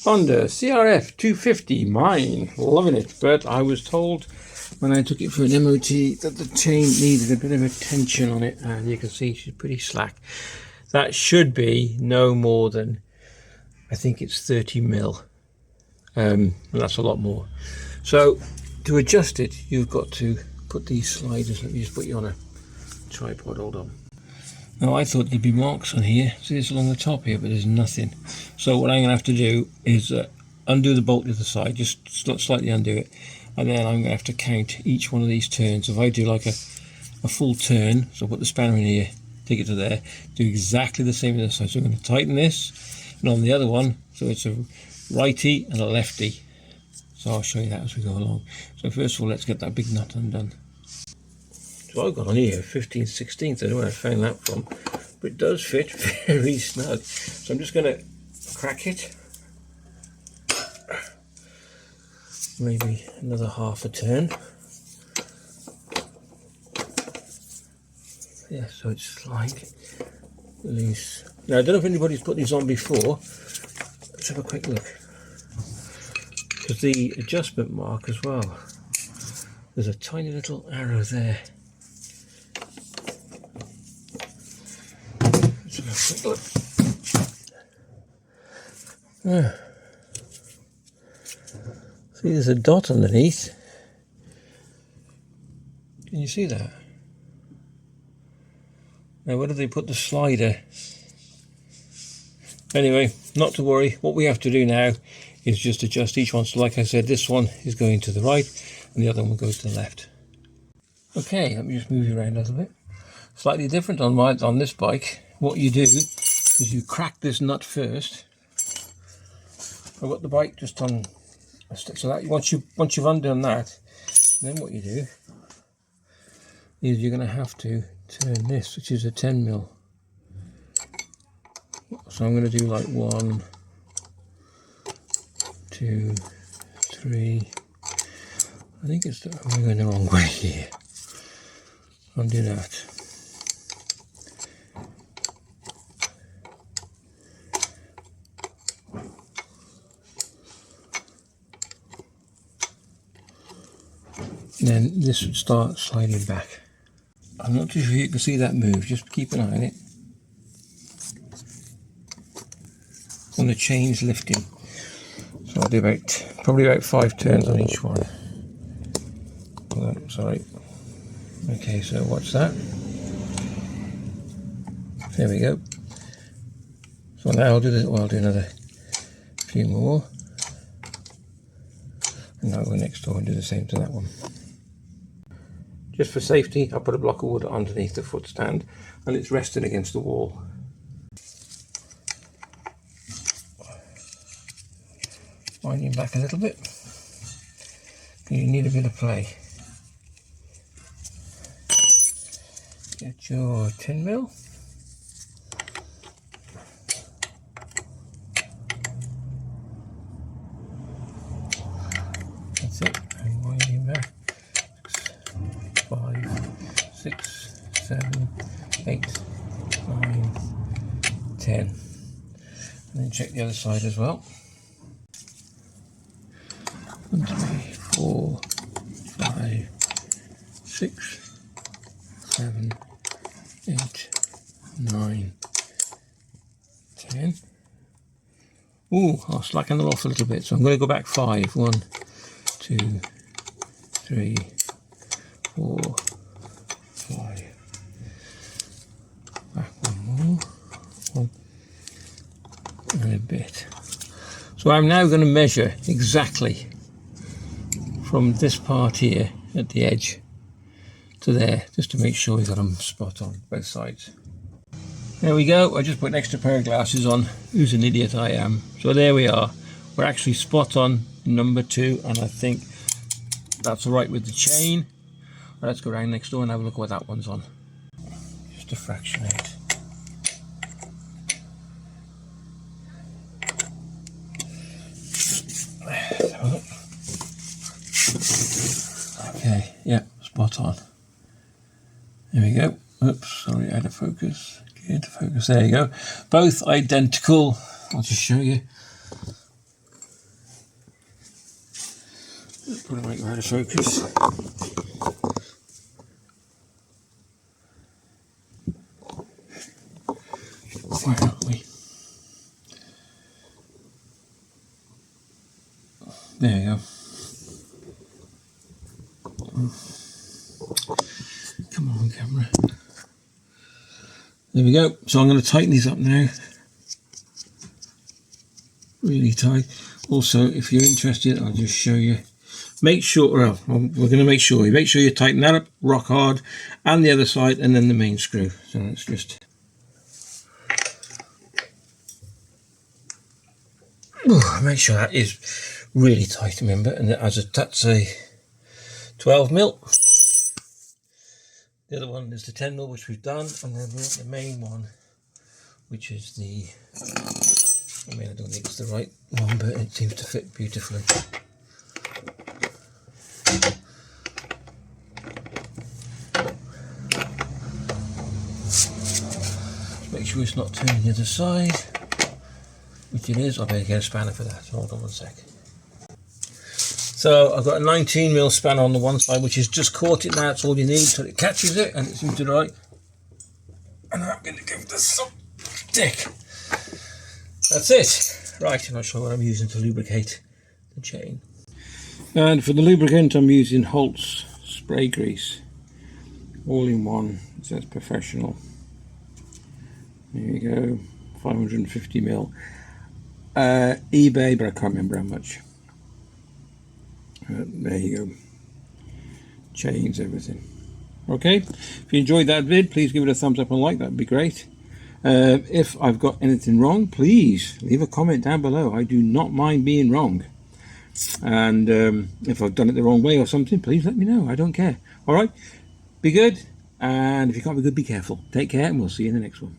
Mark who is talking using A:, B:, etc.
A: Honda CRF 250, mine, loving it, but I was told when I took it for an MOT that the chain needed a bit of attention on it, and you can see she's pretty slack. That should be no more than, I think it's 30 mil, and that's a lot more. So to adjust it, you've got to put these sliders. Let me just put you on a tripod, hold on. Now I thought there'd be marks on here, see this along the top here, but there's nothing. So what I'm going to have to do is undo the bolt to the side, just slightly undo it, and then I'm going to have to count each one of these turns. If I do like a full turn, so put the spanner in here, take it to there, do exactly the same on the side. So I'm going to tighten this, and on the other one, so it's a righty and a lefty. So I'll show you that as we go along. So first of all, let's get that big nut undone. So I've got on here 15/16, I don't know where I found that from, but it does fit very snug. So I'm just going to crack it, maybe another half a turn. Yeah, so it's like loose. Now I don't know if anybody's put these on before. Let's have a quick look. Because the adjustment mark as well, there's a tiny little arrow there. See, there's a dot underneath. Can you see that? Now where do they put the slider? Anyway, not to worry. What we have to do now is just adjust each one. So like I said, this one is going to the right and the other one goes to the left. Okay, let me just move you around a little bit. Slightly different on this bike. What you do is you crack this nut first. I've got the bike just on a stick, so that once you've undone that, then what you do is you're going to have to turn this, which is a 10 mil. So I'm going to do like 1, 2, 3. I think I'm going the wrong way here. Undo that. Then this would start sliding back. I'm not too sure you can see that move, just keep an eye on it. And the chain's lifting. So I'll do probably about 5 turns on each one. Oh, sorry. Okay, so watch that. There we go. So now I'll do this. Well, I'll do another few more. And now I'll go next door and do the same to that one. Just for safety, I put a block of wood underneath the foot stand and it's resting against the wall. Winding back a little bit. You need a bit of play. Get your 10 mil. That's it. And winding back. 5, 6, 7, 8, 9, 10. And then check the other side as well. 1, 2, 3, 4, 5, 6, 7, 8, 9, 10. Ooh, I'll slacken them off a little bit, so I'm going to go back 5. 1, 2, 3, 4, 5. Back one more. 1 and a bit. So I'm now going to measure exactly from this part here at the edge to there, just to make sure we've got them spot on both sides. There we go. I just put an extra pair of glasses on. Who's an idiot I am. So there we are. We're actually spot on number 2, and I think that's all right with the chain. Well, let's go around next door and have a look at what that one's on. Just to fractionate. Okay, yeah, spot on. There we go. Oops, sorry, out of focus. Get into focus. There you go. Both identical. I'll just show you. Put it right out of focus. Where are we? There you go. Come on, camera. There we go. So I'm going to tighten these up now. Really tight. Also, if you're interested, I'll just show you. Make sure, well, we're going to make sure you tighten that up rock hard, and the other side, and then the main screw. So let's just. Make sure that is really tight, remember, and that's a 12mm. The other one is the 10mm, which we've done, and then we have the main one, which is the, I mean, I don't think it's the right one, but it seems to fit beautifully. Just make sure it's not turning the other side, which it is. I better get a spanner for that, so hold on one sec. So I've got a 19mm spanner on the one side, which has just caught it now. That's all you need until it catches it, and it seems to be right. And I'm going to give this some stick. That's it. Right, I'm not sure what I'm using to lubricate the chain. And for the lubricant, I'm using Holt's spray grease, all in one. It says professional. There you go, 550ml. eBay, but I can't remember how much. There you go. Chains, everything. Okay, if you enjoyed that vid, please give it a thumbs up and like. That'd be great. If I've got anything wrong, please leave a comment down below. I do not mind being wrong. And if I've done it the wrong way or something, please let me know. I don't care. All right, be good. And if you can't be good, be careful. Take care, and we'll see you in the next one.